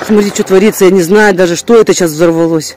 Смотри, что творится, я не знаю даже, что это сейчас взорвалось.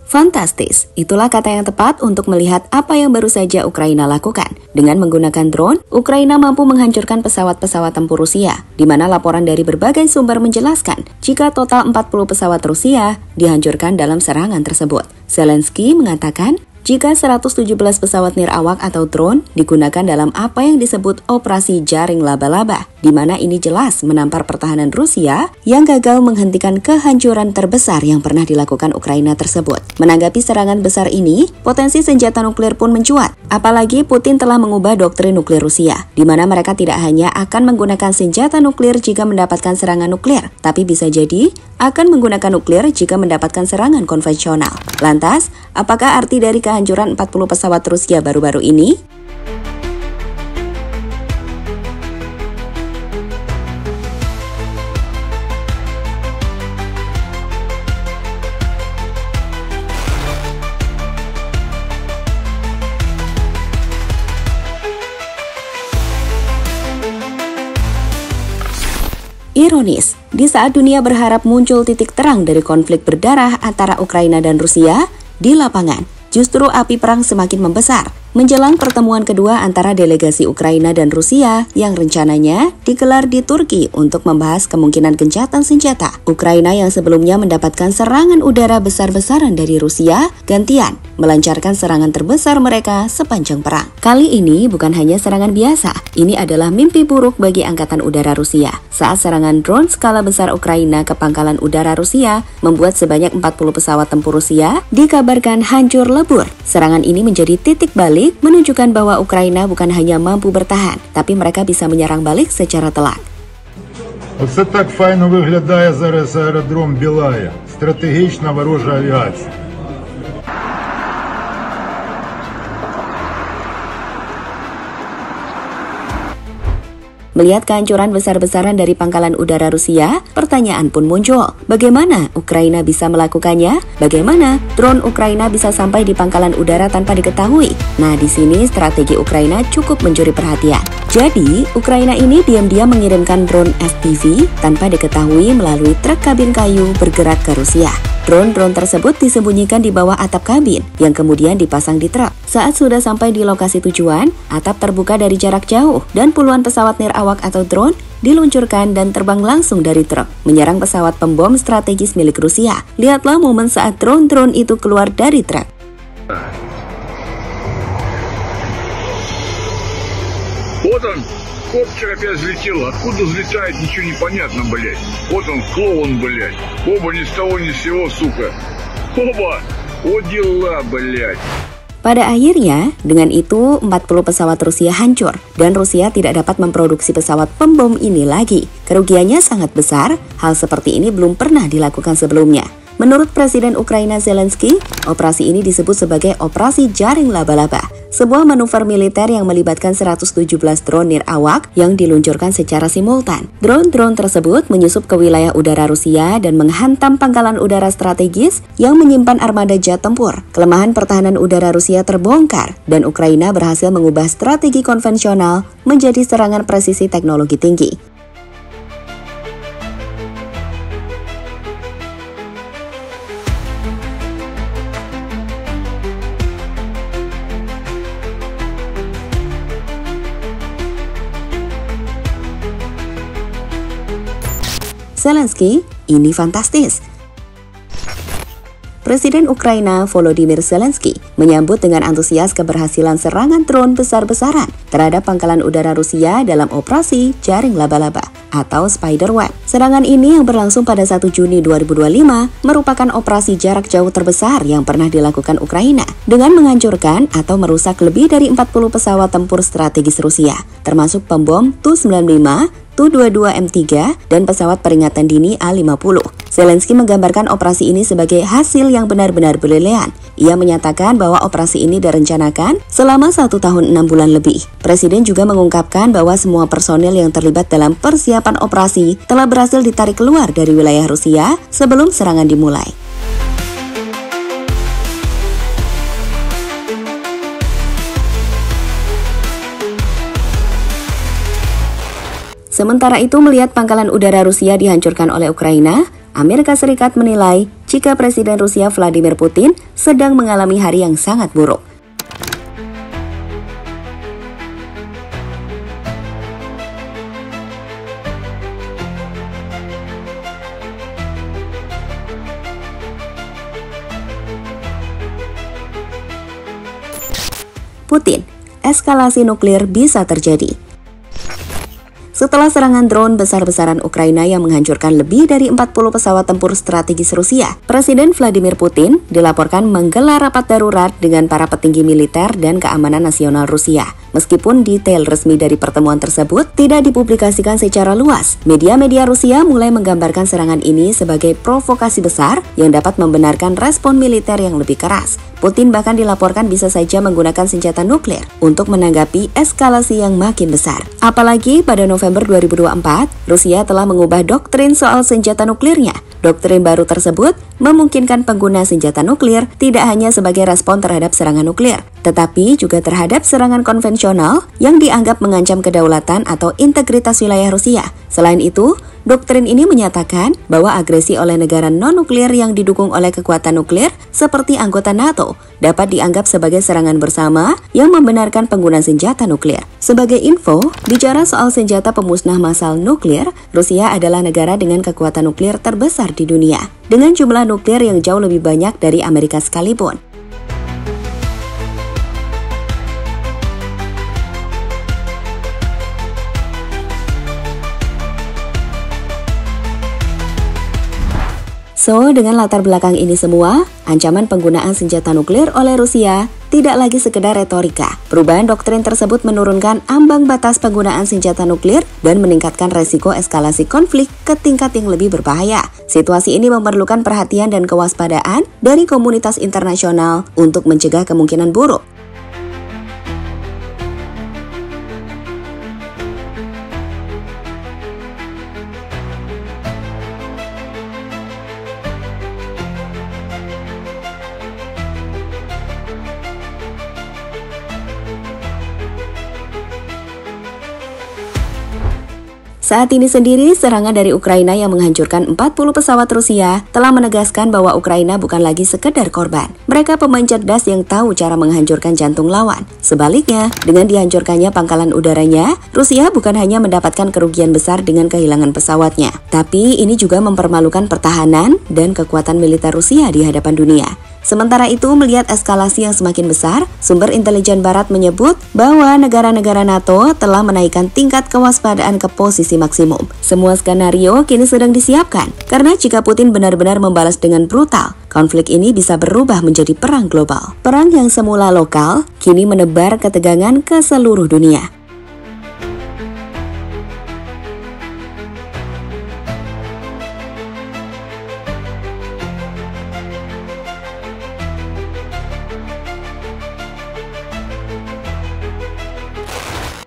Fantastis, itulah kata yang tepat untuk melihat apa yang baru saja Ukraina lakukan. Dengan menggunakan drone, Ukraina mampu menghancurkan pesawat-pesawat tempur Rusia, di mana laporan dari berbagai sumber menjelaskan jika total 40 pesawat Rusia dihancurkan dalam serangan tersebut. Zelensky mengatakan, jika 117 pesawat nirawak atau drone digunakan dalam apa yang disebut operasi jaring laba-laba, di mana ini jelas menampar pertahanan Rusia yang gagal menghentikan kehancuran terbesar yang pernah dilakukan Ukraina tersebut. Menanggapi serangan besar ini, potensi senjata nuklir pun mencuat. Apalagi Putin telah mengubah doktrin nuklir Rusia, di mana mereka tidak hanya akan menggunakan senjata nuklir jika mendapatkan serangan nuklir, tapi bisa jadi akan menggunakan nuklir jika mendapatkan serangan konvensional. Lantas, apakah arti dari kehancuran 40 pesawat Rusia baru-baru ini? Ironis, di saat dunia berharap muncul titik terang dari konflik berdarah antara Ukraina dan Rusia, di lapangan justru api perang semakin membesar. Menjelang pertemuan kedua antara delegasi Ukraina dan Rusia yang rencananya digelar di Turki untuk membahas kemungkinan gencatan senjata, Ukraina yang sebelumnya mendapatkan serangan udara besar-besaran dari Rusia, gantian melancarkan serangan terbesar mereka sepanjang perang. Kali ini bukan hanya serangan biasa, ini adalah mimpi buruk bagi Angkatan Udara Rusia. Saat serangan drone skala besar Ukraina ke pangkalan udara Rusia membuat sebanyak 40 pesawat tempur Rusia dikabarkan hancur lebur. Serangan ini menjadi titik balik menunjukkan bahwa Ukraina bukan hanya mampu bertahan, tapi mereka bisa menyerang balik secara telak. Оце так файно виглядає зараз аеродром Білая. Стратегічна ворожа авіація. Melihat kehancuran besar-besaran dari pangkalan udara Rusia, pertanyaan pun muncul. Bagaimana Ukraina bisa melakukannya? Bagaimana drone Ukraina bisa sampai di pangkalan udara tanpa diketahui? Nah, di sini strategi Ukraina cukup mencuri perhatian. Jadi, Ukraina ini diam-diam mengirimkan drone FPV tanpa diketahui melalui truk kabin kayu bergerak ke Rusia. Drone-drone tersebut disembunyikan di bawah atap kabin yang kemudian dipasang di truk. Saat sudah sampai di lokasi tujuan, atap terbuka dari jarak jauh dan puluhan pesawat nirawak atau drone diluncurkan dan terbang langsung dari truk, menyerang pesawat pembom strategis milik Rusia. Lihatlah momen saat drone-drone itu keluar dari truk. Вот он, копчик опять взлетел. Откуда взлетает, ничего не понятно, блядь. Вот он, клоун, блядь. Оба ни с того ни с сего, сука. Оба, о дела, блядь. Pada akhirnya, dengan itu 40 pesawat Rusia hancur dan Rusia tidak dapat memproduksi pesawat pembom ini lagi. Kerugiannya sangat besar, hal seperti ini belum pernah dilakukan sebelumnya. Menurut Presiden Ukraina Zelensky, operasi ini disebut sebagai operasi jaring laba-laba, sebuah manuver militer yang melibatkan 117 drone nirawak yang diluncurkan secara simultan. Drone-drone tersebut menyusup ke wilayah udara Rusia dan menghantam pangkalan udara strategis yang menyimpan armada jet tempur. Kelemahan pertahanan udara Rusia terbongkar dan Ukraina berhasil mengubah strategi konvensional menjadi serangan presisi teknologi tinggi. Zelensky, ini fantastis. Presiden Ukraina Volodymyr Zelensky menyambut dengan antusias keberhasilan serangan drone besar-besaran terhadap pangkalan udara Rusia dalam operasi jaring laba-laba atau Spiderweb. Serangan ini yang berlangsung pada 1 Juni 2025 merupakan operasi jarak jauh terbesar yang pernah dilakukan Ukraina dengan menghancurkan atau merusak lebih dari 40 pesawat tempur strategis Rusia, termasuk pembom Tu-95, Tu-22M3, dan pesawat peringatan dini A-50. Zelensky menggambarkan operasi ini sebagai hasil yang benar-benar brilian. Ia menyatakan bahwa operasi ini direncanakan selama 1 tahun 6 bulan lebih. Presiden juga mengungkapkan bahwa semua personil yang terlibat dalam persiapan operasi telah berhasil ditarik keluar dari wilayah Rusia sebelum serangan dimulai. Sementara itu, melihat pangkalan udara Rusia dihancurkan oleh Ukraina, Amerika Serikat menilai jika Presiden Rusia Vladimir Putin sedang mengalami hari yang sangat buruk. Putin, eskalasi nuklir bisa terjadi. Setelah serangan drone besar-besaran Ukraina yang menghancurkan lebih dari 40 pesawat tempur strategis Rusia, Presiden Vladimir Putin dilaporkan menggelar rapat darurat dengan para petinggi militer dan keamanan nasional Rusia. Meskipun detail resmi dari pertemuan tersebut tidak dipublikasikan secara luas, media-media Rusia mulai menggambarkan serangan ini sebagai provokasi besar yang dapat membenarkan respon militer yang lebih keras. Putin bahkan dilaporkan bisa saja menggunakan senjata nuklir untuk menanggapi eskalasi yang makin besar. Apalagi pada November 2024, Rusia telah mengubah doktrin soal senjata nuklirnya. Doktrin baru tersebut memungkinkan pengguna senjata nuklir tidak hanya sebagai respon terhadap serangan nuklir, tetapi juga terhadap serangan konvensional yang dianggap mengancam kedaulatan atau integritas wilayah Rusia. Selain itu, doktrin ini menyatakan bahwa agresi oleh negara non-nuklir yang didukung oleh kekuatan nuklir seperti anggota NATO dapat dianggap sebagai serangan bersama yang membenarkan penggunaan senjata nuklir. Sebagai info, bicara soal senjata pemusnah massal nuklir, Rusia adalah negara dengan kekuatan nuklir terbesar di dunia, dengan jumlah nuklir yang jauh lebih banyak dari Amerika sekalipun. So, dengan latar belakang ini semua, ancaman penggunaan senjata nuklir oleh Rusia tidak lagi sekedar retorika. Perubahan doktrin tersebut menurunkan ambang batas penggunaan senjata nuklir dan meningkatkan resiko eskalasi konflik ke tingkat yang lebih berbahaya. Situasi ini memerlukan perhatian dan kewaspadaan dari komunitas internasional untuk mencegah kemungkinan buruk. Saat ini sendiri, serangan dari Ukraina yang menghancurkan 40 pesawat Rusia telah menegaskan bahwa Ukraina bukan lagi sekedar korban. Mereka pemain cerdas yang tahu cara menghancurkan jantung lawan. Sebaliknya, dengan dihancurkannya pangkalan udaranya, Rusia bukan hanya mendapatkan kerugian besar dengan kehilangan pesawatnya, tapi ini juga mempermalukan pertahanan dan kekuatan militer Rusia di hadapan dunia. Sementara itu, melihat eskalasi yang semakin besar, sumber intelijen barat menyebut bahwa negara-negara NATO telah menaikkan tingkat kewaspadaan ke posisi maksimum. Semua skenario kini sedang disiapkan, karena jika Putin benar-benar membalas dengan brutal, konflik ini bisa berubah menjadi perang global. Perang yang semula lokal, kini menebar ketegangan ke seluruh dunia.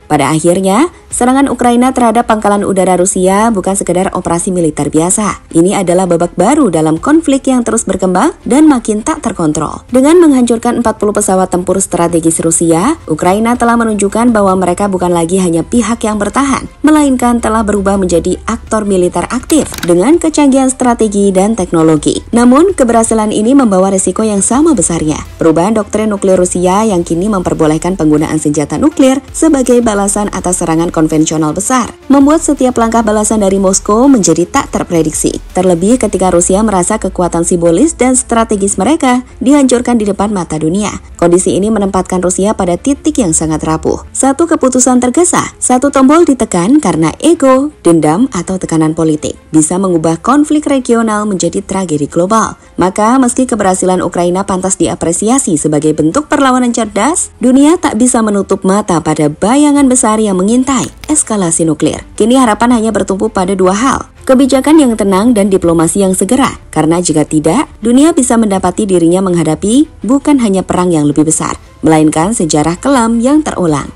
Pada akhirnya, serangan Ukraina terhadap pangkalan udara Rusia bukan sekedar operasi militer biasa. Ini adalah babak baru dalam konflik yang terus berkembang dan makin tak terkontrol. Dengan menghancurkan 40 pesawat tempur strategis Rusia, Ukraina telah menunjukkan bahwa mereka bukan lagi hanya pihak yang bertahan, melainkan telah berubah menjadi aktor militer aktif dengan kecanggihan strategi dan teknologi. Namun, keberhasilan ini membawa risiko yang sama besarnya. Perubahan doktrin nuklir Rusia yang kini memperbolehkan penggunaan senjata nuklir sebagai balasan atas serangan konvensional besar, membuat setiap langkah balasan dari Moskow menjadi tak terprediksi. Terlebih ketika Rusia merasa kekuatan simbolis dan strategis mereka dihancurkan di depan mata dunia. Kondisi ini menempatkan Rusia pada titik yang sangat rapuh. Satu keputusan tergesa, satu tombol ditekan karena ego, dendam, atau tekanan politik, bisa mengubah konflik regional menjadi tragedi global. Maka meski keberhasilan Ukraina pantas diapresiasi sebagai bentuk perlawanan cerdas, dunia tak bisa menutup mata pada bayangan besar yang mengintai eskalasi nuklir. Kini harapan hanya bertumpu pada dua hal: kebijakan yang tenang dan diplomasi yang segera. Karena jika tidak, dunia bisa mendapati dirinya menghadapi bukan hanya perang yang lebih besar, melainkan sejarah kelam yang terulang.